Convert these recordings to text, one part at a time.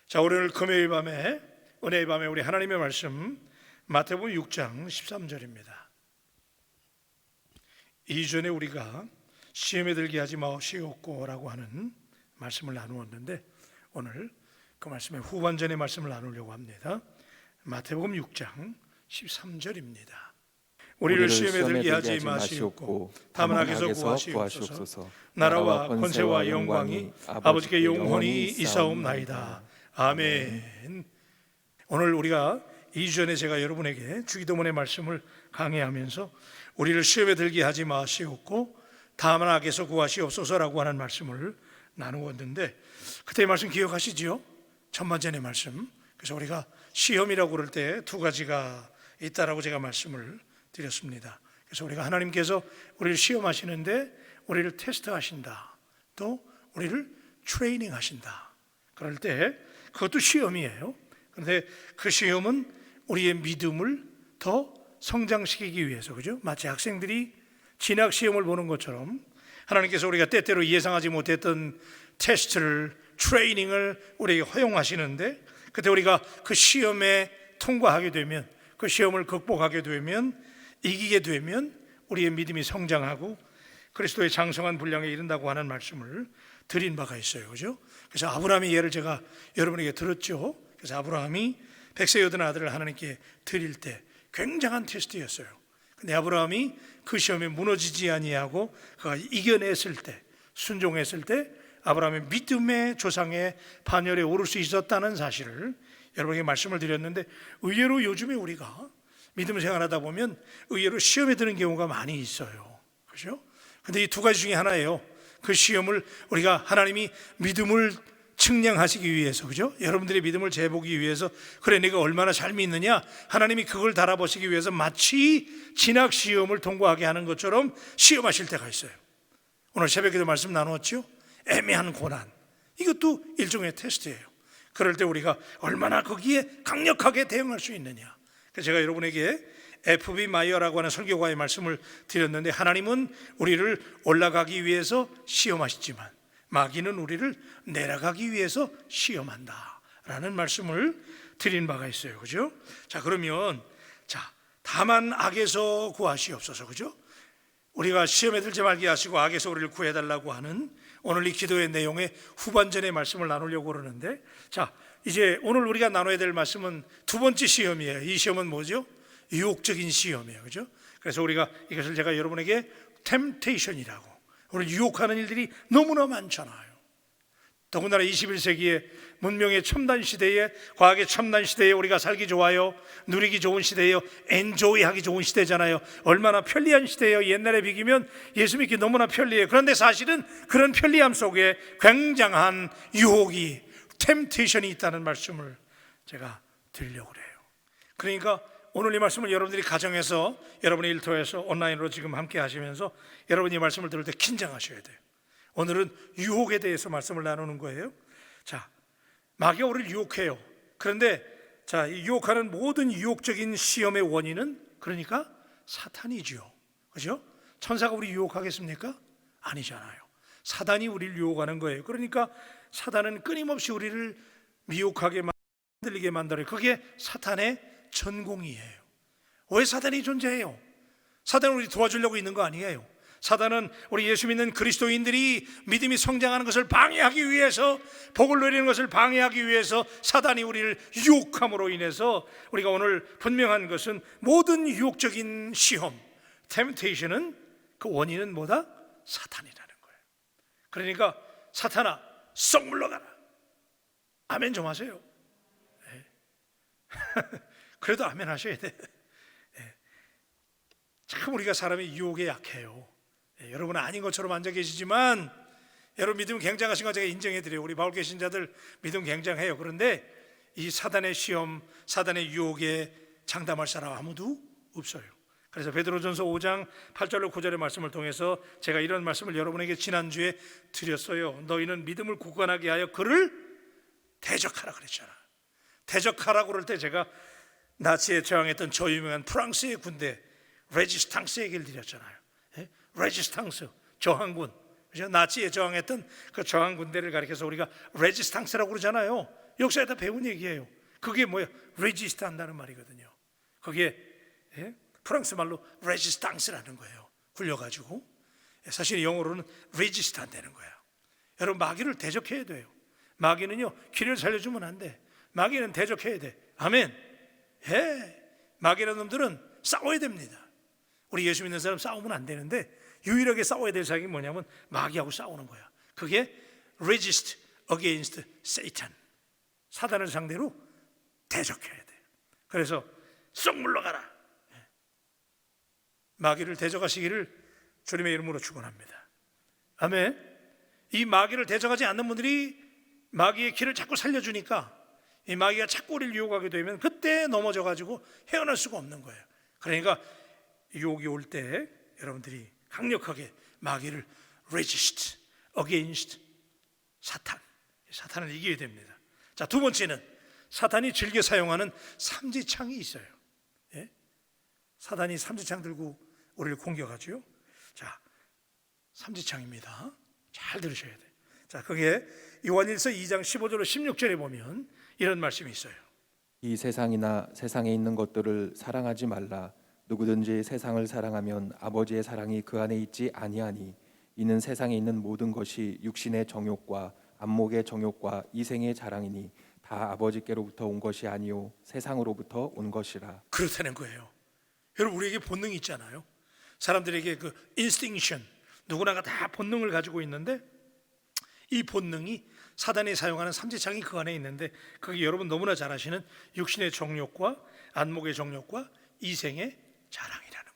자, 오늘 금요일 밤에 은혜의 밤에 우리 하나님의 말씀 마태복음 6장 13절입니다. 이전에 우리가 시험에 들게 하지 마시옵고라고 하는 말씀을 나누었는데 오늘 그 말씀의 후반전의 말씀을 나누려고 합니다. 마태복음 6장 13절입니다. 우리를 시험에 들게 하지 마시옵고 다만 악에서 구하시옵소서. 나라와 권세와 영광이 아버지께 영원히 있사옵나이다. 아멘. 오늘 우리가 2주 전에 제가 여러분에게 주기도문의 말씀을 강해하면서 우리를 시험에 들게 하지 마시옵고 다만 악에서 구하시옵소서라고 하는 말씀을 나누었는데 그때의 말씀 기억하시죠? 천만전의 말씀. 그래서 우리가 시험이라고 그럴 때 두 가지가 있다라고 제가 말씀을 드렸습니다. 그래서 우리가 하나님께서 우리를 시험하시는데 우리를 테스트하신다, 또 우리를 트레이닝 하신다. 그럴 때 그것도 시험이에요. 그런데 그 시험은 우리의 믿음을 더 성장시키기 위해서, 그죠? 마치 학생들이 진학 시험을 보는 것처럼 하나님께서 우리가 때때로 예상하지 못했던 테스트를, 트레이닝을 우리에게 허용하시는데 그때 우리가 그 시험에 통과하게 되면, 그 시험을 극복하게 되면, 이기게 되면 우리의 믿음이 성장하고 그리스도의 장성한 분량에 이른다고 하는 말씀을 드린 바가 있어요, 그죠? 그래서 아브라함의 예를 제가 여러분에게 들었죠. 그래서 아브라함이 백세 여든 아들을 하나님께 드릴 때 굉장한 테스트였어요. 근데 아브라함이 그 시험에 무너지지 아니하고 그가 이겨냈을 때, 순종했을 때 아브라함의 믿음의 조상의 반열에 오를 수 있었다는 사실을 여러분에게 말씀을 드렸는데, 의외로 요즘에 우리가 믿음 생활하다 보면 의외로 시험에 드는 경우가 많이 있어요, 그렇죠? 근데 이 두 가지 중에 하나예요. 그 시험을 우리가 하나님이 믿음을 측량하시기 위해서, 그죠? 여러분들의 믿음을 재보기 위해서, 그래 내가 얼마나 잘 믿느냐, 하나님이 그걸 달아보시기 위해서 마치 진학 시험을 통과하게 하는 것처럼 시험하실 때가 있어요. 오늘 새벽에도 말씀 나누었죠? 애매한 고난, 이것도 일종의 테스트예요. 그럴 때 우리가 얼마나 거기에 강력하게 대응할 수 있느냐. 그래서 제가 여러분에게 F.B. 마이어라고 하는 설교가의 말씀을 드렸는데, 하나님은 우리를 올라가기 위해서 시험하시지만 마귀는 우리를 내려가기 위해서 시험한다 라는 말씀을 드린 바가 있어요, 그죠? 자, 그러면 다만 악에서 구하시옵소서, 그죠? 우리가 시험에 들지 말게 하시고 악에서 우리를 구해달라고 하는 오늘 이 기도의 내용의 후반전의 말씀을 나누려고 그러는데, 자, 이제 오늘 우리가 나눠야 될 말씀은 두 번째 시험이에요. 이 시험은 뭐죠? 유혹적인 시험이에요, 그죠? 그래서 우리가 이것을 제가 여러분에게 템테이션이라고, 우리를 유혹하는 일들이 너무나 많잖아요. 더군다나 21세기의 문명의 첨단 시대에, 과학의 첨단 시대에 우리가 살기 좋아요, 누리기 좋은 시대예요, 엔조이하기 좋은 시대잖아요. 얼마나 편리한 시대예요. 옛날에 비기면 예수 믿기 너무나 편리해요. 그런데 사실은 그런 편리함 속에 굉장한 유혹이, 템테이션이 있다는 말씀을 제가 드리려고 그래요. 그러니까 오늘 이 말씀을 여러분들이 가정에서, 여러분의 일터에서 온라인으로 지금 함께 하시면서 여러분이 이 말씀을 들을 때 긴장하셔야 돼요. 오늘은 유혹에 대해서 말씀을 나누는 거예요. 자, 마귀가 우리를 유혹해요. 그런데 이 유혹하는 모든 유혹적인 시험의 원인은 그러니까 사탄이죠, 그죠? 천사가 우리 유혹하겠습니까? 아니잖아요. 사단이 우리를 유혹하는 거예요. 그러니까 사단은 끊임없이 우리를 미혹하게 만들게 만들어요. 그게 사탄의 전공이에요. 왜 사단이 존재해요? 사단은 우리 도와주려고 있는 거 아니에요. 사단은 우리 예수 믿는 그리스도인들이 믿음이 성장하는 것을 방해하기 위해서, 복을 누리는 것을 방해하기 위해서 사단이 우리를 유혹함으로 인해서, 우리가 오늘 분명한 것은 모든 유혹적인 시험, 템테이션은 그 원인은 뭐다? 사탄이라는 거예요. 그러니까 사탄아 썩 물러가라. 아멘 좀 하세요. 네. 그래도 아멘 하셔야 돼. 네. 참 우리가 사람이 유혹에 약해요. 네. 여러분은 아닌 것처럼 앉아 계시지만 여러분 믿음 굉장하신 거 제가 인정해 드려요. 우리 바울 계신자들 믿음 굉장해요. 그런데 이 사단의 시험, 사단의 유혹에 장담할 사람 아무도 없어요. 그래서 베드로전서 5장 8절로 9절의 말씀을 통해서 제가 이런 말씀을 여러분에게 지난주에 드렸어요. 너희는 믿음을 굳건하게 하여 그를 대적하라 그랬잖아. 대적하라고 그럴 때 제가 나치에 저항했던 저 유명한 프랑스의 군대 레지스탕스 얘기를 드렸잖아요. 레지스탕스, 저항군, 그죠? 나치에 저항했던 그 저항 군대를 가리켜서 우리가 레지스탕스라고 그러잖아요. 역사에다 배운 얘기예요. 그게 뭐예요? 레지스트 한다는 말이거든요. 그게 프랑스 말로 레지스탕스라는 거예요. 굴려가지고. 사실 영어로는 레지스트 한다는 거예요. 여러분, 마귀를 대적해야 돼요. 마귀는요, 길을 살려주면 안 돼. 마귀는 대적해야 돼. 아멘. 마귀라는 놈들은 싸워야 됩니다. 우리 예수 믿는 사람 싸우면 안 되는데, 유일하게 싸워야 될 사람이 뭐냐면 마귀하고 싸우는 거야. 그게 resist against Satan. 사단을 상대로 대적해야 돼. 그래서 쏙 물러가라. 마귀를 대적하시기를 주님의 이름으로 축원합니다. 아멘. 이 마귀를 대적하지 않는 분들이 마귀의 길을 자꾸 살려주니까 이 마귀가 자꾸 우리를 유혹하게 되면 그때 넘어져가지고 헤어날 수가 없는 거예요. 그러니까 유혹이 올 때 여러분들이 강력하게 마귀를 resist against 사탄을 이겨야 됩니다. 자, 두 번째는 사탄이 즐겨 사용하는 삼지창이 있어요. 사탄이 삼지창 들고 우리를 공격하죠. 자, 삼지창입니다. 잘 들으셔야 돼요. 자, 그게 요한일서 2장 15절로 16절에 보면 이런 말씀이 있어요. 이 세상이나 세상에 있는 것들을 사랑하지 말라. 누구든지 세상을 사랑하면 아버지의 사랑이 그 안에 있지 아니하니 이는 세상에 있는 모든 것이 육신의 정욕과 안목의 정욕과 이생의 자랑이니 다 아버지께로부터 온 것이 아니요 세상으로부터 온 것이라. 그렇다는 거예요. 여러분, 우리에게 본능이 있잖아요. 사람들에게 그 인스팅션, 누구나가 다 본능을 가지고 있는데 이 본능이 사단이 사용하는 삼지창이 그 안에 있는데 그게 여러분 너무나 잘 아시는 육신의 정욕과 안목의 정욕과 이생의 자랑이라는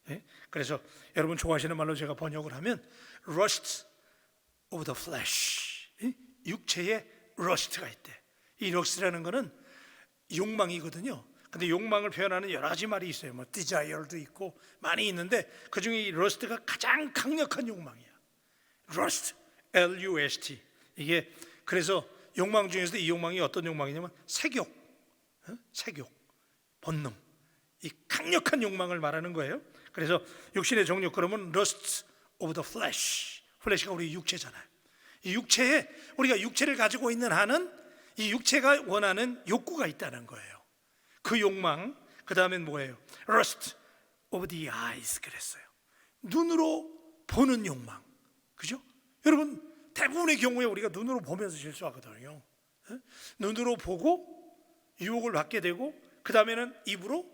거예요. 그래서 여러분 좋아하시는 말로 제가 번역을 하면 lust of the flesh, 육체의 lust가 있대. 이 lust라는 거는 욕망이거든요. 근데 욕망을 표현하는 여러 가지 말이 있어요. 뭐 desire도 있고 많이 있는데 그 중에 이 lust가 가장 강력한 욕망이야. lust, L-U-S-T. 이게 그래서 욕망 중에서도 이 욕망이 어떤 욕망이냐면 색욕, 본능, 이 강력한 욕망을 말하는 거예요. 그래서 육신의 정욕, 그러면 lust of the flesh, 플래시가 우리 육체잖아요. 이 육체에 우리가 육체를 가지고 있는 한은 이 육체가 원하는 욕구가 있다는 거예요. 그 욕망, 그 다음엔 뭐예요? lust of the eyes 그랬어요. 눈으로 보는 욕망, 그죠? 여러분, 대부분의 경우에 우리가 눈으로 보면서 실수하거든요. 눈으로 보고 유혹을 받게 되고 그 다음에는 입으로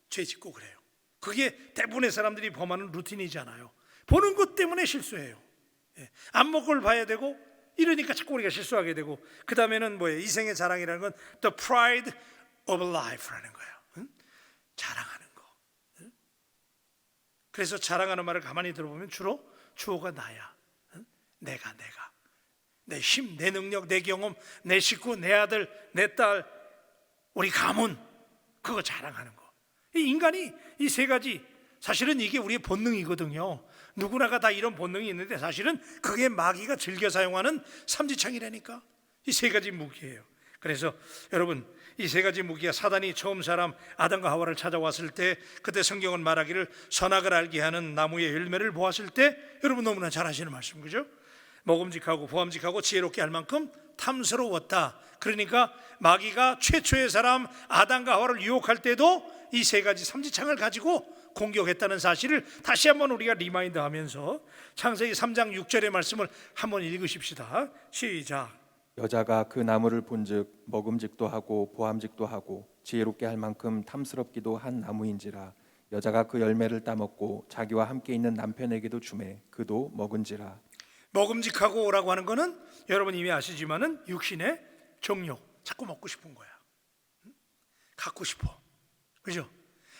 죄 짓고 그래요. 그게 대부분의 사람들이 범하는 루틴이잖아요. 보는 것 때문에 실수해요. 안목을 봐야 되고 이러니까 자꾸 우리가 실수하게 되고 그 다음에는 뭐예요? 이생의 자랑이라는 건 the pride of life라는 거예요. 자랑하는 거. 그래서 자랑하는 말을 가만히 들어보면 주로 주어가 나야. 내가 내 힘, 내 능력, 내 경험, 내 식구, 내 아들, 내 딸, 우리 가문, 그거 자랑하는 거. 이 인간이 이 세 가지, 사실은 이게 우리의 본능이거든요. 누구나가 다 이런 본능이 있는데 사실은 그게 마귀가 즐겨 사용하는 삼지창이라니까. 이 세 가지 무기예요. 그래서 여러분, 이 세 가지 무기가 사단이 처음 사람 아담과 하와를 찾아왔을 때 그때 성경은 말하기를 선악을 알게 하는 나무의 열매를 보았을 때, 여러분 너무나 잘 아시는 말씀, 그죠? 먹음직하고 보암직하고 지혜롭게 할 만큼 탐스러웠다. 그러니까 마귀가 최초의 사람 아담과 하와를 유혹할 때도 이 세 가지 삼지창을 가지고 공격했다는 사실을 다시 한번 우리가 리마인드하면서 창세기 3장 6절의 말씀을 한번 읽으십시다. 시작. 여자가 그 나무를 본즉 먹음직도 하고 보암직도 하고 지혜롭게 할 만큼 탐스럽기도 한 나무인지라. 여자가 그 열매를 따먹고 자기와 함께 있는 남편에게도 주매 그도 먹은지라. 먹음직하고라고 하는 거는 여러분 이미 아시지만은 육신의 정욕, 자꾸 먹고 싶은 거야. 갖고 싶어, 그죠?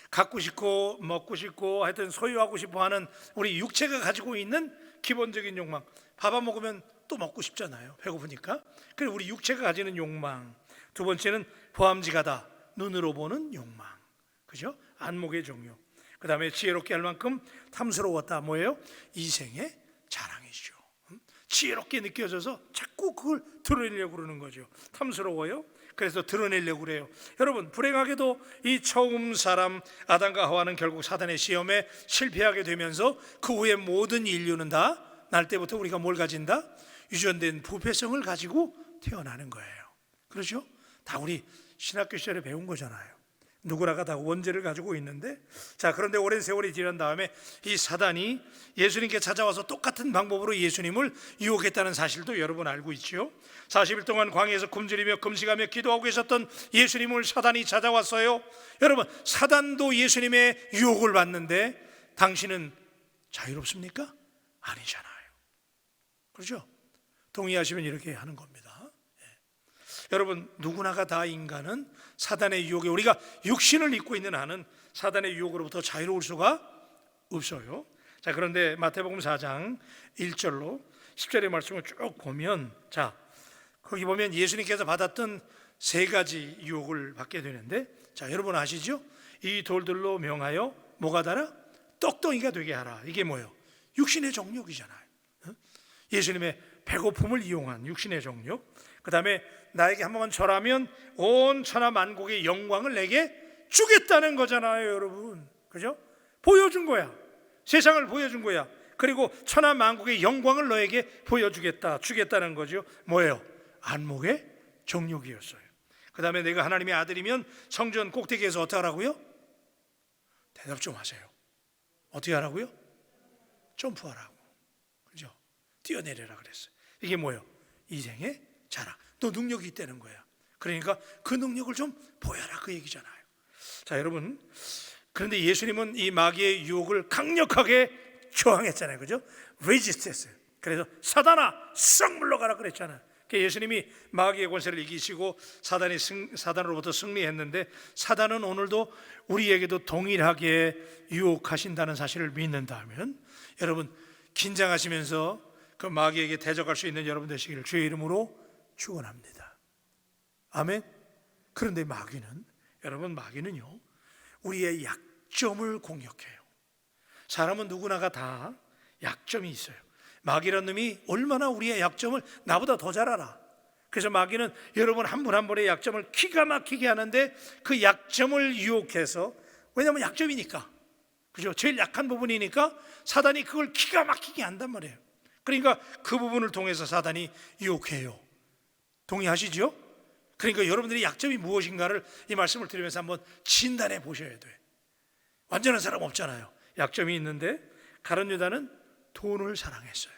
갖고 싶고 먹고 싶고 하여튼 소유하고 싶어 하는 우리 육체가 가지고 있는 기본적인 욕망. 밥 안 먹으면 또 먹고 싶잖아요, 배고프니까. 그래, 우리 육체가 가지는 욕망. 두 번째는 보암직하다, 눈으로 보는 욕망, 그죠? 안목의 정욕. 그 다음에 지혜롭게 할 만큼 탐스러웠다, 뭐예요? 이생의 자랑이죠. 지혜롭게 느껴져서 자꾸 그걸 드러내려고 그러는 거죠. 탐스러워요. 그래서 드러내려고 그래요. 여러분, 불행하게도 이 처음 사람 아담과 하와는 결국 사단의 시험에 실패하게 되면서 그 후에 모든 인류는 다 날 때부터 우리가 뭘 가진다? 유전된 부패성을 가지고 태어나는 거예요. 그렇죠? 다 우리 신학교 시절에 배운 거잖아요. 누구나가 다 원죄를 가지고 있는데, 자, 그런데 오랜 세월이 지난 다음에 이 사단이 예수님께 찾아와서 똑같은 방법으로 예수님을 유혹했다는 사실도 여러분 알고 있죠. 40일 동안 광야에서 굶주리며 금식하며 기도하고 계셨던 예수님을 사단이 찾아왔어요. 여러분, 사단도 예수님의 유혹을 받는데 당신은 자유롭습니까? 아니잖아요. 그렇죠? 동의하시면 이렇게 하는 겁니다. 여러분, 누구나가 다 인간은 사단의 유혹에, 우리가 육신을 입고 있는 한은 사단의 유혹으로부터 자유로울 수가 없어요. 자, 그런데 마태복음 4장 1절로 10절의 말씀을 쭉 보면, 자, 거기 보면 예수님께서 받았던 세 가지 유혹을 받게 되는데, 자, 여러분 아시죠? 이 돌들로 명하여 뭐가 달아? 떡덩이가 되게 하라. 이게 뭐예요? 육신의 정욕이잖아요. 예수님의 배고픔을 이용한 육신의 정욕. 그 다음에 나에게 한 번만 절하면 온 천하 만국의 영광을 내게 주겠다는 거잖아요, 여러분. 그죠? 보여준 거야. 세상을 보여준 거야. 그리고 천하 만국의 영광을 너에게 보여주겠다, 주겠다는 거죠. 뭐예요? 안목의 정욕이었어요. 그 다음에 내가 하나님의 아들이면 성전 꼭대기에서 어떻게 하라고요? 대답 좀 하세요. 어떻게 하라고요? 점프하라고. 그죠? 뛰어내려라 그랬어요. 이게 뭐예요? 이생의 자랑. 너 능력이 있다는 거야. 그러니까 그 능력을 좀 보여라, 그 얘기잖아요. 자, 여러분, 그런데 예수님은 이 마귀의 유혹을 강력하게 저항했잖아요. 그죠? 레지스트 했어요. 그래서 사단아 썩 물러가라 그랬잖아요. 예수님이 마귀의 권세를 이기시고 사단으로부터 승리했는데, 사단은 오늘도 우리에게도 동일하게 유혹하신다는 사실을 믿는다면, 여러분 긴장하시면서 그 마귀에게 대적할 수 있는 여러분 되시기를 주의 이름으로 축원합니다. 아멘. 그런데 마귀는요, 우리의 약점을 공격해요. 사람은 누구나가 다 약점이 있어요. 마귀라는 놈이 얼마나 우리의 약점을 나보다 더 잘 알아. 그래서 마귀는 여러분 한 분 한 분의 약점을 기가 막히게 하는데, 그 약점을 유혹해서, 왜냐하면 약점이니까, 그죠? 제일 약한 부분이니까 사단이 그걸 기가 막히게 한단 말이에요. 그러니까 그 부분을 통해서 사단이 유혹해요. 동의하시죠? 그러니까 여러분들의 약점이 무엇인가를 이 말씀을 들으면서 한번 진단해 보셔야 돼. 완전한 사람 없잖아요. 약점이 있는데, 가룟 유다는 돈을 사랑했어요.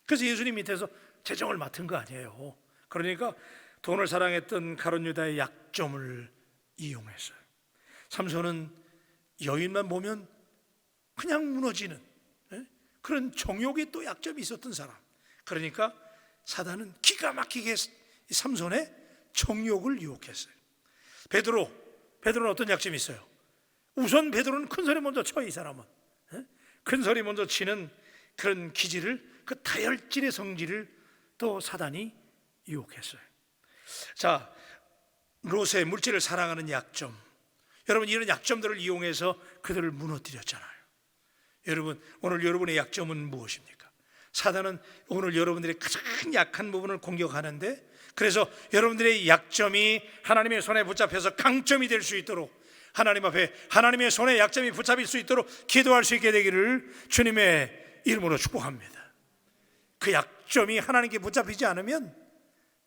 그래서 예수님 밑에서 재정을 맡은 거 아니에요. 그러니까 돈을 사랑했던 가룟 유다의 약점을 이용했어요. 삼손은 여인만 보면 그냥 무너지는 그런 정욕에 또 약점이 있었던 사람. 그러니까 사단은 기가 막히게 삼손의 정욕을 유혹했어요. 베드로는 어떤 약점이 있어요? 우선 베드로는 큰 소리 먼저 쳐. 이 사람은 큰 소리 먼저 치는 그런 기질을, 그 다혈질의 성질을 또 사단이 유혹했어요. 자, 롯의 물질을 사랑하는 약점, 여러분 이런 약점들을 이용해서 그들을 무너뜨렸잖아요. 여러분, 오늘 여러분의 약점은 무엇입니까? 사단은 오늘 여러분들의 가장 약한 부분을 공격하는데, 그래서 여러분들의 약점이 하나님의 손에 붙잡혀서 강점이 될 수 있도록, 하나님 앞에 하나님의 손에 약점이 붙잡힐 수 있도록 기도할 수 있게 되기를 주님의 이름으로 축복합니다. 그 약점이 하나님께 붙잡히지 않으면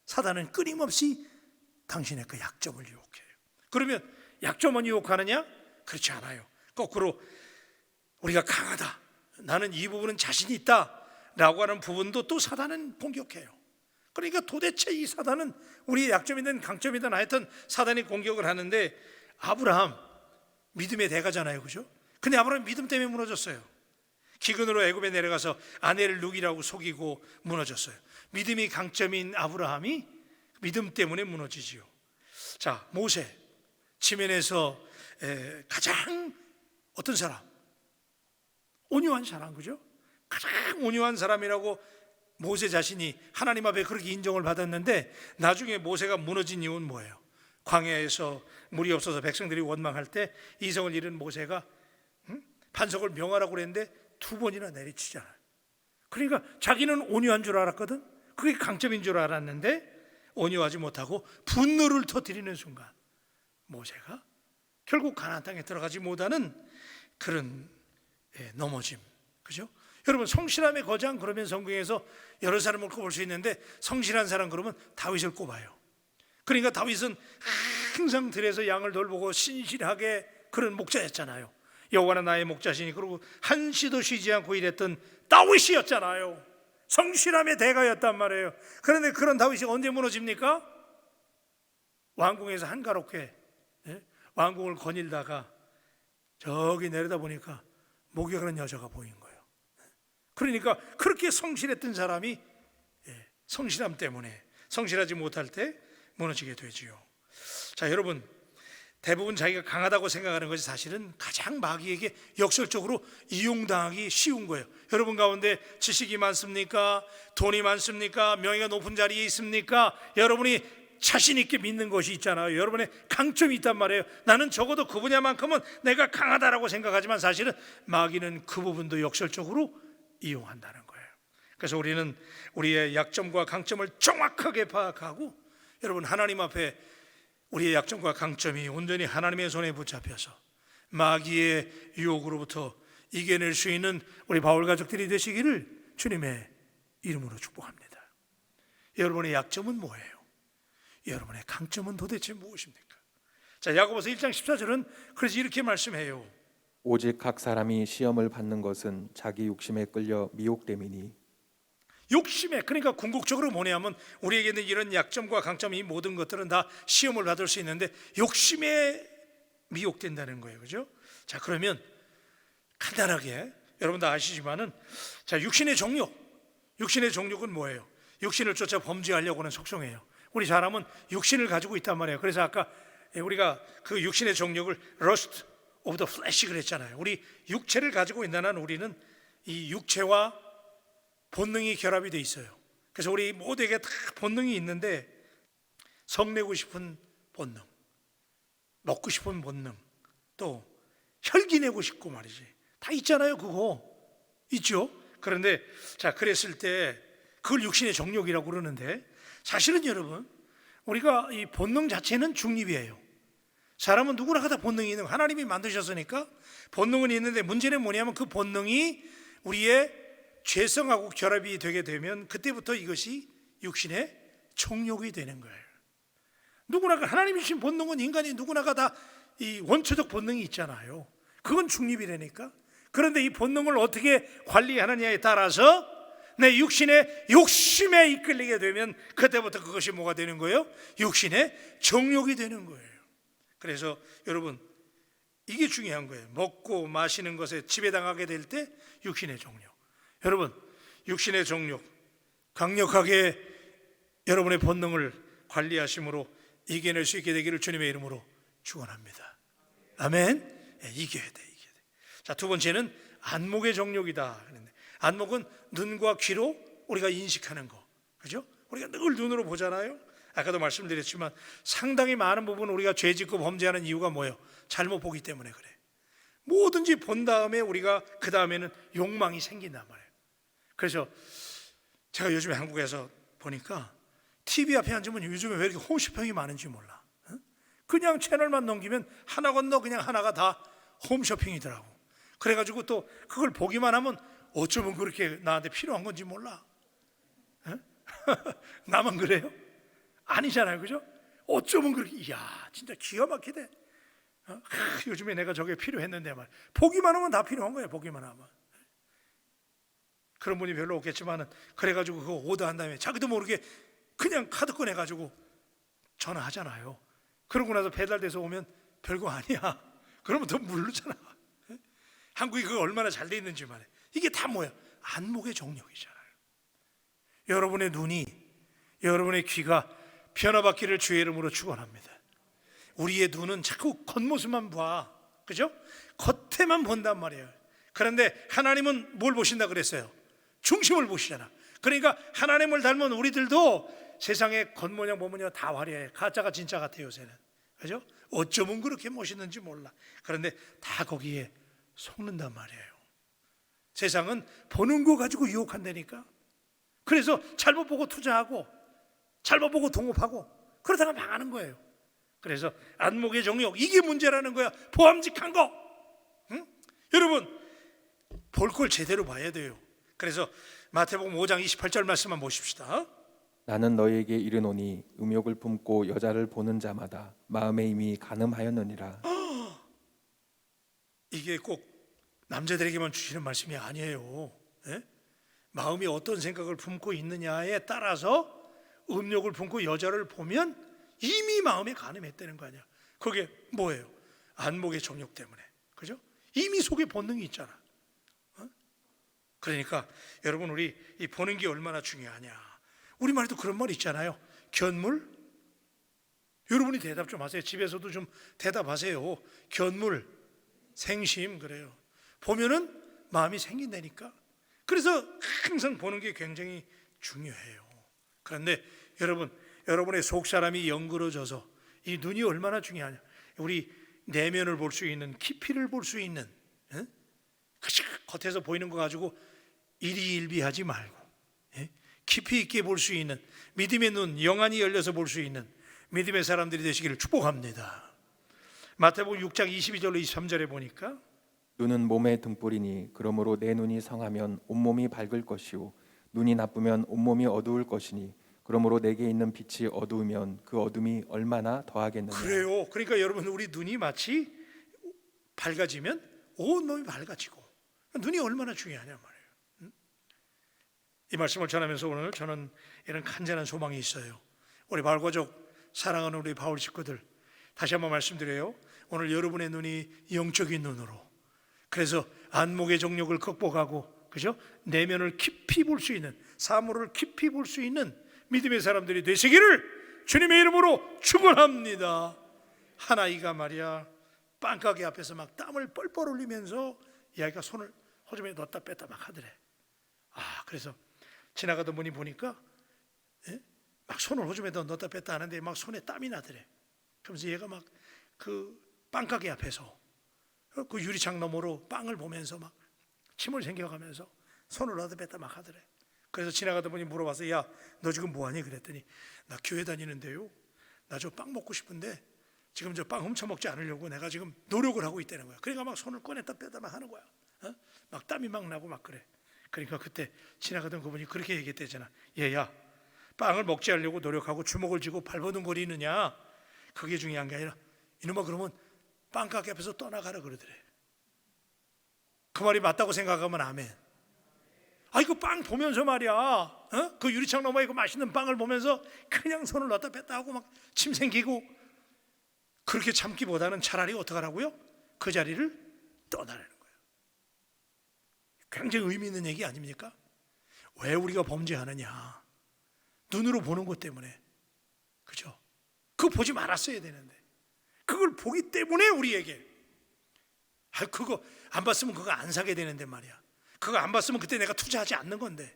사단은 끊임없이 당신의 그 약점을 유혹해요. 그러면 약점은 유혹하느냐? 그렇지 않아요. 거꾸로 우리가 강하다, 나는 이 부분은 자신이 있다 라고 하는 부분도 또 사단은 공격해요. 그러니까 도대체 이 사단은 우리의 약점이든 강점이든 하여튼 사단이 공격을 하는데, 아브라함 믿음의 대가잖아요, 그죠? 근데 아브라함 믿음 때문에 무너졌어요. 기근으로 애굽에 내려가서 아내를 누기라고 속이고 무너졌어요. 믿음이 강점인 아브라함이 믿음 때문에 무너지지요. 자, 모세, 지면에서 가장 어떤 사람? 온유한 사람, 그죠? 가장 온유한 사람이라고 모세 자신이 하나님 앞에 그렇게 인정을 받았는데, 나중에 모세가 무너진 이유는 뭐예요? 광야에서 물이 없어서 백성들이 원망할 때 이성을 잃은 모세가 반석을 명하라고 그랬는데 2번이나 내리치잖아요. 그러니까 자기는 온유한 줄 알았거든. 그게 강점인 줄 알았는데 온유하지 못하고 분노를 터뜨리는 순간 모세가 결국 가나안 땅에 들어가지 못하는 그런 넘어짐, 그죠? 여러분, 성실함의 거장 그러면 성경에서 여러 사람을 꼽을 수 있는데, 성실한 사람 그러면 다윗을 꼽아요. 그러니까 다윗은 항상 들에서 양을 돌보고 신실하게 그런 목자였잖아요. 여호와는 나의 목자시니, 그리고 한시도 쉬지 않고 일했던 다윗이었잖아요. 성실함의 대가였단 말이에요. 그런데 그런 다윗이 언제 무너집니까? 왕궁에서 한가롭게 왕궁을 거닐다가 저기 내려다 보니까 목욕하는 여자가 보인 거예요. 그러니까 그렇게 성실했던 사람이 성실함 때문에 성실하지 못할 때 무너지게 되지요. 자, 여러분, 대부분 자기가 강하다고 생각하는 것이 사실은 가장 마귀에게 역설적으로 이용당하기 쉬운 거예요. 여러분 가운데 지식이 많습니까? 돈이 많습니까? 명예가 높은 자리에 있습니까? 여러분이 자신 있게 믿는 것이 있잖아요. 여러분의 강점이 있단 말이에요. 나는 적어도 그 분야만큼은 내가 강하다라고 생각하지만 사실은 마귀는 그 부분도 역설적으로 이용한다는 거예요. 그래서 우리는 우리의 약점과 강점을 정확하게 파악하고, 여러분, 하나님 앞에 우리의 약점과 강점이 온전히 하나님의 손에 붙잡혀서 마귀의 유혹으로부터 이겨낼 수 있는 우리 바울 가족들이 되시기를 주님의 이름으로 축복합니다. 여러분의 약점은 뭐예요? 여러분의 강점은 도대체 무엇입니까? 자, 야고보서 1장 14절은 그래서 이렇게 말씀해요. 오직 각 사람이 시험을 받는 것은 자기 욕심에 끌려 미혹됨이니. 욕심에, 그러니까 궁극적으로 뭐냐면 우리에게는 이런 약점과 강점, 이 모든 것들은 다 시험을 받을 수 있는데 욕심에 미혹된다는 거예요. 그죠? 자, 그러면 간단하게 여러분 다 아시지만은, 자, 육신의 종욕은 뭐예요? 육신을 쫓아 범죄하려고 하는 속성이에요. 우리 사람은 육신을 가지고 있단 말이에요. 그래서 아까 우리가 그 육신의 정욕을 lust of the flesh 그랬잖아요. 우리 육체를 가지고 있는 우리는 이 육체와 본능이 결합이 돼 있어요. 그래서 우리 모두에게 다 본능이 있는데, 성내고 싶은 본능, 먹고 싶은 본능, 또 혈기 내고 싶고 말이지, 다 있잖아요. 그거 있죠. 그런데 자, 그랬을 때 그걸 육신의 정욕이라고 그러는데, 사실은 여러분, 우리가 이 본능 자체는 중립이에요. 사람은 누구나 다 본능이 있는, 하나님이 만드셨으니까 본능은 있는데, 문제는 뭐냐면 그 본능이 우리의 죄성하고 결합이 되게 되면 그때부터 이것이 육신의 정욕이 되는 거예요. 누구나가, 하나님이 주신 본능은 인간이 누구나가 다 이 원초적 본능이 있잖아요. 그건 중립이라니까. 그런데 이 본능을 어떻게 관리하느냐에 따라서 내 육신의 욕심에 이끌리게 되면 그때부터 그것이 뭐가 되는 거예요? 육신의 정욕이 되는 거예요. 그래서 여러분, 이게 중요한 거예요. 먹고 마시는 것에 지배당하게 될 때 육신의 정욕. 여러분, 육신의 정욕 강력하게 여러분의 본능을 관리하심으로 이겨낼 수 있게 되기를 주님의 이름으로 축원합니다. 아멘. 이겨야 돼. 자, 두 번째는 안목의 정욕이다. 안목은 눈과 귀로 우리가 인식하는 거, 그죠? 우리가 늘 눈으로 보잖아요. 아까도 말씀드렸지만 상당히 많은 부분 우리가 죄짓고 범죄하는 이유가 뭐예요? 잘못 보기 때문에 그래. 뭐든지 본 다음에 우리가 그 다음에는 욕망이 생긴단 말이에요. 그래서 제가 요즘에 한국에서 보니까 TV 앞에 앉으면 요즘에 왜 이렇게 홈쇼핑이 많은지 몰라. 그냥 채널만 넘기면 하나 건너 그냥 하나가 다 홈쇼핑이더라고. 그래가지고 또 그걸 보기만 하면 어쩌면 그렇게 나한테 필요한 건지 몰라. 나만 그래요? 아니잖아요, 그죠? 어쩌면 그렇게, 이야, 진짜 기가 막히대. 요즘에 내가 저게 필요했는데 말. 보기만 하면 다 필요한 거예요. 보기만 하면. 그런 분이 별로 없겠지만은, 그래가지고 그거 오더한 다음에 자기도 모르게 그냥 카드 꺼내가지고 전화하잖아요. 그러고 나서 배달돼서 오면 별거 아니야. 그러면 더 모르잖아. 한국이 그거 얼마나 잘 돼 있는지 말해. 이게 다 뭐야? 안목의 정욕이잖아요. 여러분의 눈이, 여러분의 귀가 변화받기를 주의 이름으로 축원합니다. 우리의 눈은 자꾸 겉모습만 봐, 그죠? 겉에만 본단 말이에요. 그런데 하나님은 뭘 보신다 그랬어요? 중심을 보시잖아. 그러니까 하나님을 닮은 우리들도 세상의 겉모양 보면요 다 화려해. 가짜가 진짜 같아요, 요새는. 그죠? 어쩌면 그렇게 멋있는지 몰라. 그런데 다 거기에 속는단 말이에요. 세상은 보는 거 가지고 유혹한다니까. 그래서 잘못 보고 투자하고 잘못 보고 동업하고 그러다가 망하는 거예요. 그래서 안목의 정욕, 이게 문제라는 거야. 보암직한 거. 응? 여러분, 볼 걸 제대로 봐야 돼요. 그래서 마태복음 5장 28절 말씀만 보십시다. 나는 너희에게 이르노니 음욕을 품고 여자를 보는 자마다 마음에 이미 간음하였느니라. 이게 꼭 남자들에게만 주시는 말씀이 아니에요. 예? 마음이 어떤 생각을 품고 있느냐에 따라서 음욕을 품고 여자를 보면 이미 마음에 간음했다는 거 아니야. 그게 뭐예요? 안목의 정욕 때문에. 그죠? 이미 속에 본능이 있잖아. 그러니까 여러분, 우리 이 보는 게 얼마나 중요하냐. 우리말에도 그런 말 있잖아요. 견물? 여러분이 대답 좀 하세요. 집에서도 좀 대답하세요. 견물, 생심, 그래요. 보면은 마음이 생긴다니까. 그래서 항상 보는 게 굉장히 중요해요. 그런데 여러분, 여러분의 속 사람이 연그러져서 이 눈이 얼마나 중요하냐. 우리 내면을 볼 수 있는, 깊이를 볼 수 있는, 겉에서 보이는 거 가지고 일희일비하지 말고 깊이 있게 볼 수 있는 믿음의 눈, 영안이 열려서 볼 수 있는 믿음의 사람들이 되시기를 축복합니다. 마태복음 6장 22절로 23절에 보니까 눈은 몸의 등불이니 그러므로 내 눈이 성하면 온몸이 밝을 것이요 눈이 나쁘면 온몸이 어두울 것이니 그러므로 내게 있는 빛이 어두우면 그 어둠이 얼마나 더하겠느냐. 그래요. 그러니까 여러분, 우리 눈이 마치 밝아지면 온 몸이 밝아지고, 눈이 얼마나 중요하냐 말이에요. 이 말씀을 전하면서 오늘 저는 이런 간절한 소망이 있어요. 우리 마을가족 사랑하는 우리 바울 식구들, 다시 한번 말씀드려요. 오늘 여러분의 눈이 영적인 눈으로, 그래서 안목의 정욕을 극복하고, 그죠? 내면을 깊이 볼 수 있는, 사물을 깊이 볼 수 있는 믿음의 사람들이 되시기를 주님의 이름으로 축원합니다. 한 아이가 말이야, 빵가게 앞에서 막 땀을 뻘뻘 흘리면서 이 아이가 손을 호주머니에 넣었다 뺐다 막 하더래. 그래서 지나가던 분이 보니까 막 손을 호주머니에 넣었다 뺐다 하는데 막 손에 땀이 나더래. 그러면서 얘가 막 그 빵가게 앞에서 그 유리창 너머로 빵을 보면서 막 침을 생겨가면서 손을 넣었다 뺐다 막 하더래. 그래서 지나가던 분이 물어봐서, 야, 너 지금 뭐하니? 그랬더니, 나 교회 다니는데요, 나 저 빵 먹고 싶은데 지금 저 빵 훔쳐먹지 않으려고 내가 지금 노력을 하고 있다는 거야. 그러니까 막 손을 꺼냈다 뺐다 막 하는 거야. 막 땀이 막 나고 막 그래. 그러니까 그때 지나가던 그분이 그렇게 얘기했대잖아. 얘야, 빵을 먹지 않으려고 노력하고 주먹을 쥐고 발버둥거리느냐, 그게 중요한 게 아니라 이놈아, 그러면 빵가게 앞에서 떠나가라 그러더래. 그 말이 맞다고 생각하면 아멘. 그 빵 보면서 말이야, 그 유리창 너머에 그 맛있는 빵을 보면서 그냥 손을 넣었다 뺐다 하고 막 침 생기고, 그렇게 참기보다는 차라리 어떻게 하라고요? 그 자리를 떠나라는 거예요. 굉장히 의미 있는 얘기 아닙니까? 왜 우리가 범죄하느냐? 눈으로 보는 것 때문에. 그죠? 그거 보지 말았어야 되는데, 그걸 보기 때문에 우리에게, 그거 안 봤으면 그거 안 사게 되는데 말이야. 그거 안 봤으면 그때 내가 투자하지 않는 건데,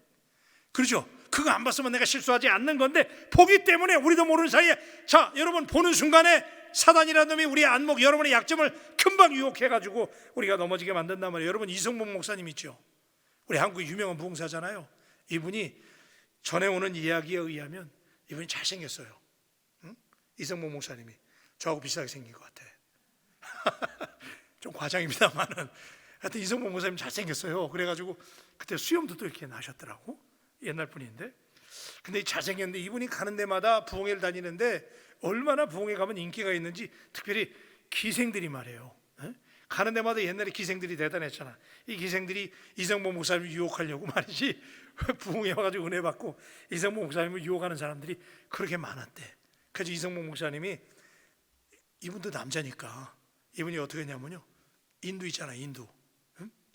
그렇죠? 그거 안 봤으면 내가 실수하지 않는 건데, 보기 때문에 우리도 모르는 사이에, 자, 여러분, 보는 순간에 사단이라는 놈이 우리의 안목, 여러분의 약점을 금방 유혹해가지고 우리가 넘어지게 만든단 말이에요. 여러분, 이성복 목사님 있죠? 우리 한국의 유명한 부흥사잖아요. 이분이 전해오는 이야기에 의하면 이분이 잘생겼어요. 이성복 목사님이 저하고 비슷하게 생긴 것 같아. 좀 과장입니다만은 하여튼 이성복 목사님 잘생겼어요. 그래가지고 그때 수염도 또 이렇게 나셨더라고. 옛날 분인데. 근데 잘생겼는데 이분이 가는 데마다 부흥회를 다니는데 얼마나 부흥회 가면 인기가 있는지, 특별히 기생들이 말이에요. 가는 데마다 옛날에 기생들이 대단했잖아. 이 기생들이 이성복 목사님을 유혹하려고 말이지, 부흥회 와가지고 은혜 받고 이성복 목사님을 유혹하는 사람들이 그렇게 많았대. 그래서 이성복 목사님이, 이분도 남자니까 이분이 어떻게 했냐면요, 인두 있잖아, 인두.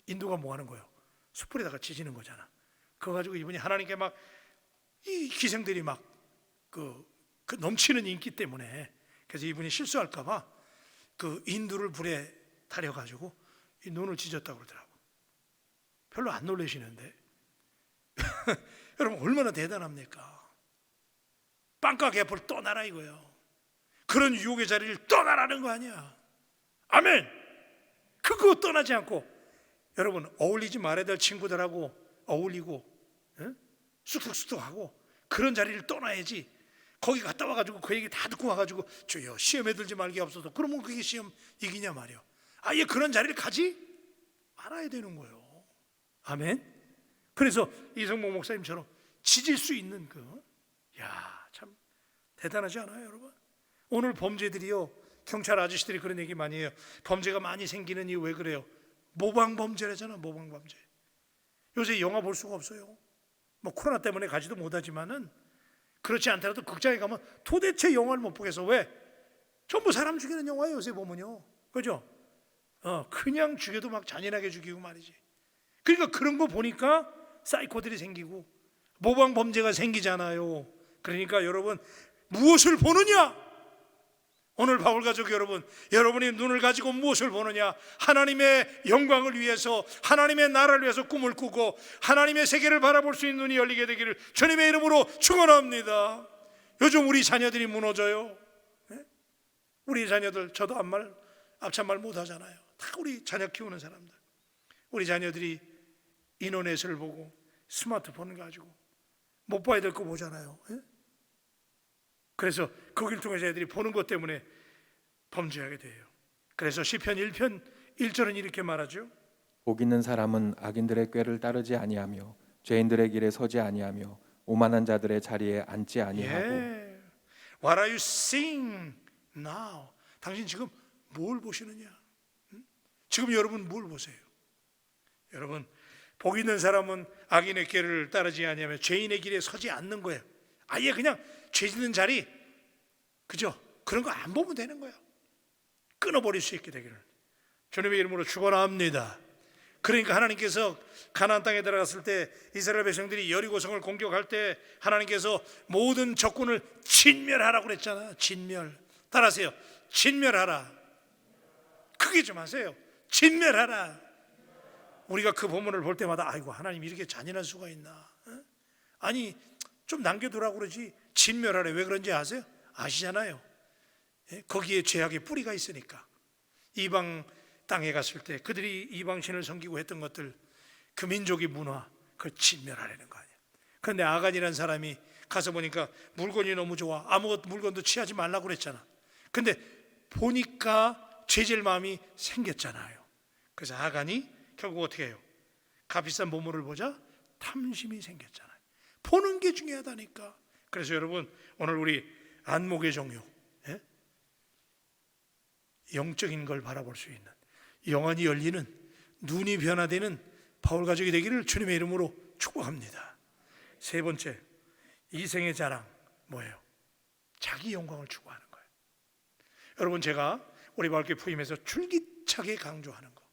인두가 뭐 하는 거예요? 숯불에다가 지지는 거잖아. 그거 가지고 이분이 하나님께 막, 이 기생들이 막 그 넘치는 인기 때문에, 그래서 이분이 실수할까봐 그 인두를 불에 달여가지고 이 눈을 찢었다고 그러더라고. 별로 안 놀라시는데 여러분, 얼마나 대단합니까? 빵가게 앞을 떠나라 이거예요. 그런 유혹의 자리를 떠나라는 거 아니야. 아멘. 그거 떠나지 않고, 여러분, 어울리지 말아야 될 친구들하고 어울리고 쑥쑥쑥하고 그런 자리를 떠나야지. 거기 갔다 와가지고 그 얘기 다 듣고 와가지고 주여 시험에 들지 말게 없어서, 그러면 그게 시험 이기냐 말이요. 아예 그런 자리를 가지 말아야 되는 거예요. 아멘. 그래서 이성복 목사님처럼 지질 수 있는 야, 참 대단하지 않아요, 여러분? 오늘 범죄들이요, 경찰 아저씨들이 그런 얘기 많이 해요. 범죄가 많이 생기는 이유 왜 그래요? 모방 범죄라잖아, 모방 범죄. 요새 영화 볼 수가 없어요. 뭐 코로나 때문에 가지도 못하지만은 그렇지 않더라도 극장에 가면 도대체 영화를 못 보겠어. 왜? 전부 사람 죽이는 영화예요, 요새 보면요. 그죠? 그냥 죽여도 막 잔인하게 죽이고 말이지. 그러니까 그런 거 보니까 사이코들이 생기고 모방 범죄가 생기잖아요. 그러니까 여러분, 무엇을 보느냐? 오늘 바울 가족 여러분, 여러분이 눈을 가지고 무엇을 보느냐? 하나님의 영광을 위해서, 하나님의 나라를 위해서 꿈을 꾸고 하나님의 세계를 바라볼 수 있는 눈이 열리게 되기를 주님의 이름으로 축원합니다. 요즘 우리 자녀들이 무너져요. 우리 자녀들, 저도 앞참말 못하잖아요. 다 우리 자녀 키우는 사람들. 우리 자녀들이 인터넷을 보고 스마트폰 가지고 못 봐야 될 거 보잖아요. 그래서 거기를 통해서 애들이 보는 것 때문에 범죄하게 돼요. 그래서 시편 1편 1절은 이렇게 말하죠. 복 있는 사람은 악인들의 꾀를 따르지 아니하며 죄인들의 길에 서지 아니하며 오만한 자들의 자리에 앉지 아니하고. What are you seeing now? 당신 지금 뭘 보시느냐? 지금 여러분 뭘 보세요? 여러분, 복 있는 사람은 악인의 꾀를 따르지 아니하며 죄인의 길에 서지 않는 거예요. 아예 그냥 죄 짓는 자리, 그죠? 그런 거 안 보면 되는 거예요. 끊어버릴 수 있게 되기를 주님의 이름으로 축원합니다. 그러니까 하나님께서 가나안 땅에 들어갔을 때 이스라엘 백성들이 여리고성을 공격할 때 하나님께서 모든 적군을 진멸하라고 그랬잖아요. 진멸. 따라하세요. 진멸하라. 크게 좀 하세요. 진멸하라. 우리가 그 본문을 볼 때마다 아이고, 하나님 이렇게 잔인할 수가 있나? 아니, 좀 남겨두라고 그러지 진멸하래. 왜 그런지 아세요? 아시잖아요. 거기에 죄악의 뿌리가 있으니까. 이방 땅에 갔을 때 그들이 이방신을 섬기고 했던 것들, 그 민족의 문화, 그걸 진멸하려는 거 아니야. 그런데 아간이라는 사람이 가서 보니까 물건이 너무 좋아. 아무 물건도 취하지 말라고 그랬잖아. 근데 보니까 죄질 마음이 생겼잖아요. 그래서 아간이 결국 어떻게 해요? 값비싼 보물을 보자 탐심이 생겼잖아요. 보는 게 중요하다니까. 그래서 여러분, 오늘 우리 안목의 종류, 영적인 걸 바라볼 수 있는, 영안이 열리는, 눈이 변화되는 바울 가족이 되기를 주님의 이름으로 축복합니다. 세 번째, 이생의 자랑 뭐예요? 자기 영광을 추구하는 거예요. 여러분, 제가 우리 바울교회 부임에서 줄기차게 강조하는 거,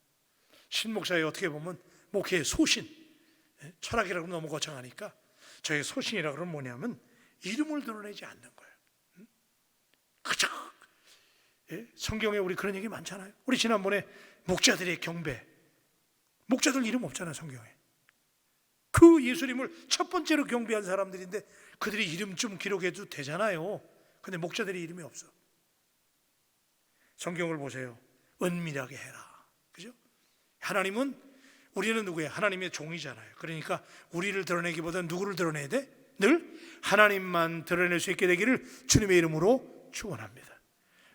신목사에 어떻게 보면 목회의 소신, 철학이라고 하면 너무 거창하니까 저의 소신이라고 그러면 뭐냐면 이름을 드러내지 않는 거예요. 그죠? 성경에 우리 그런 얘기 많잖아요. 우리 지난번에 목자들의 경배, 목자들 이름 없잖아요, 성경에. 그 예수님을 첫 번째로 경배한 사람들인데 그들이 이름 좀 기록해도 되잖아요. 근데 목자들의 이름이 없어. 성경을 보세요. 은밀하게 해라. 그죠? 하나님은, 우리는 누구예요? 하나님의 종이잖아요. 그러니까 우리를 드러내기보다는 누구를 드러내야 돼? 늘 하나님만 드러낼 수 있게 되기를 주님의 이름으로 축원합니다.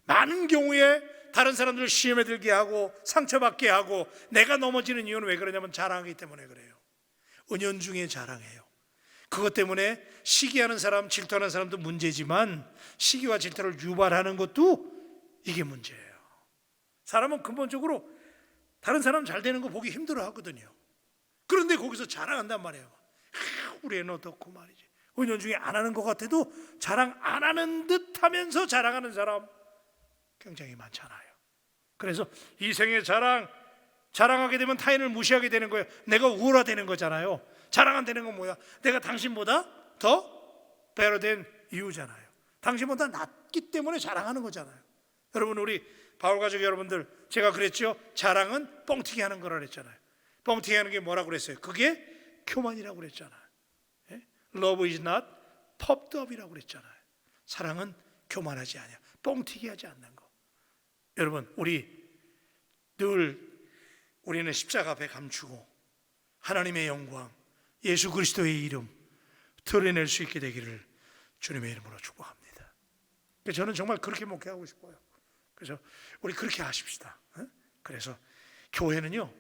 많은 경우에 다른 사람들을 시험에 들게 하고 상처받게 하고 내가 넘어지는 이유는 왜 그러냐면 자랑하기 때문에 그래요. 은연중에 자랑해요. 그것 때문에 시기하는 사람, 질투하는 사람도 문제지만 시기와 질투를 유발하는 것도 이게 문제예요. 사람은 근본적으로 다른 사람 잘 되는 거 보기 힘들어 하거든요. 그런데 거기서 자랑한단 말이에요. 우리 애는 어떻고 말이지. 은연중에 안 하는 것 같아도 자랑 안 하는 듯 하면서 자랑하는 사람 굉장히 많잖아요. 그래서 이생의 자랑하게 되면 타인을 무시하게 되는 거예요. 내가 우월화되는 거잖아요. 자랑 안 되는 건 뭐야? 내가 당신보다 더 better than you잖아요. 당신보다 낫기 때문에 자랑하는 거잖아요. 여러분, 우리 바울 가족 여러분들, 제가 그랬죠? 자랑은 뻥튀기 하는 거라 그랬잖아요. 뻥튀기 하는 게 뭐라고 그랬어요? 그게 교만이라고 그랬잖아요. Love is not puffed up이라고 그랬잖아요. 사랑은 교만하지 않아요. 뻥튀기 하지 않는 거. 여러분, 우리는 십자가 앞에 감추고 하나님의 영광, 예수 그리스도의 이름 드러낼 수 있게 되기를 주님의 이름으로 축복합니다. 저는 정말 그렇게 목회하고 싶어요. 그래서 우리 그렇게 하십시다. 그래서 교회는요,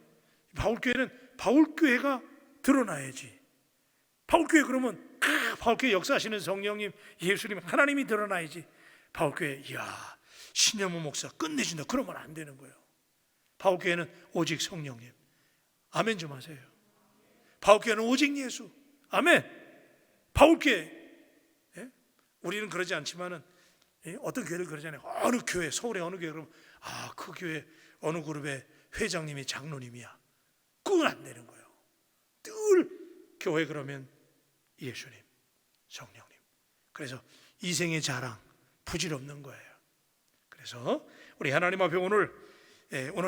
바울교회는 바울교회가 드러나야지. 바울교회 그러면 바울교회 역사하시는 성령님, 예수님, 하나님이 드러나야지. 바울교회, 이야, 신여무 목사 끝내준다, 그러면 안 되는 거예요. 바울교회는 오직 성령님. 아멘 좀 하세요. 바울교회는 오직 예수. 아멘. 바울교회, 예? 우리는 그러지 않지만은, 예? 어떤 교회를 그러잖아요. 어느 교회, 서울의 어느 교회 그러면 그 교회 어느 그룹의 회장님이 장로님이야. 그건 안 되는 거예요. 늘 교회 그러면 예수님, 성령님. 그래서 이생의 자랑 부질없는 거예요. 그래서 우리 하나님 앞에 오늘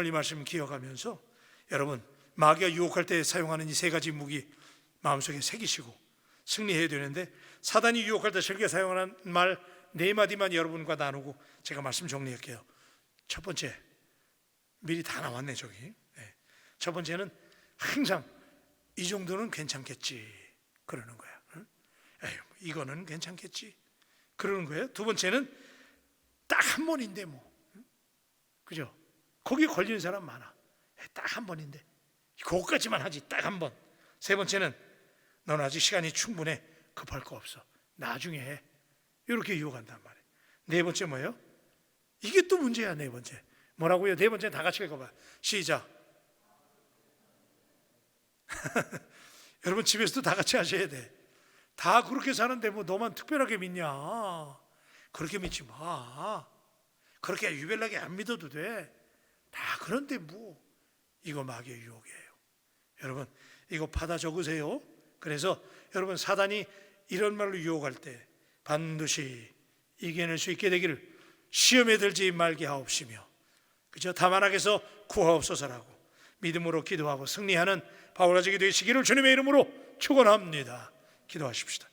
이 말씀 기억하면서 여러분, 마귀가 유혹할 때 사용하는 이 세 가지 무기 마음속에 새기시고 승리해야 되는데, 사단이 유혹할 때 즐겨 사용하는 말 네 마디만 여러분과 나누고 제가 말씀 정리할게요. 첫 번째, 미리 다 나왔네 저기. 첫 번째는 항상 이 정도는 괜찮겠지 그러는 거야. 에휴, 이거는 괜찮겠지 그러는 거예요. 두 번째는 딱 한 번인데 뭐, 그죠? 거기에 걸리는 사람 많아. 딱 한 번인데 그것까지만 하지, 딱 한 번. 세 번째는 넌 아직 시간이 충분해, 급할 거 없어, 나중에 해. 이렇게 유혹한단 말이에요. 네 번째 뭐예요? 이게 또 문제야. 네 번째 뭐라고요? 네 번째 다 같이 읽어봐. 시작. 여러분 집에서도 다 같이 하셔야 돼. 다 그렇게 사는데 뭐 너만 특별하게 믿냐? 그렇게 믿지 마. 그렇게 유별나게 안 믿어도 돼. 다 그런데 뭐, 이거 마귀의 유혹이에요. 여러분 이거 받아 적으세요. 그래서 여러분, 사단이 이런 말로 유혹할 때 반드시 이겨낼 수 있게 되기를 시험에 들지 말게 하옵시며, 그저 다만 악에서 구하옵소서라고 믿음으로 기도하고 승리하는 바울과 되시기를 주님의 이름으로 축원합니다. 기도하십시다.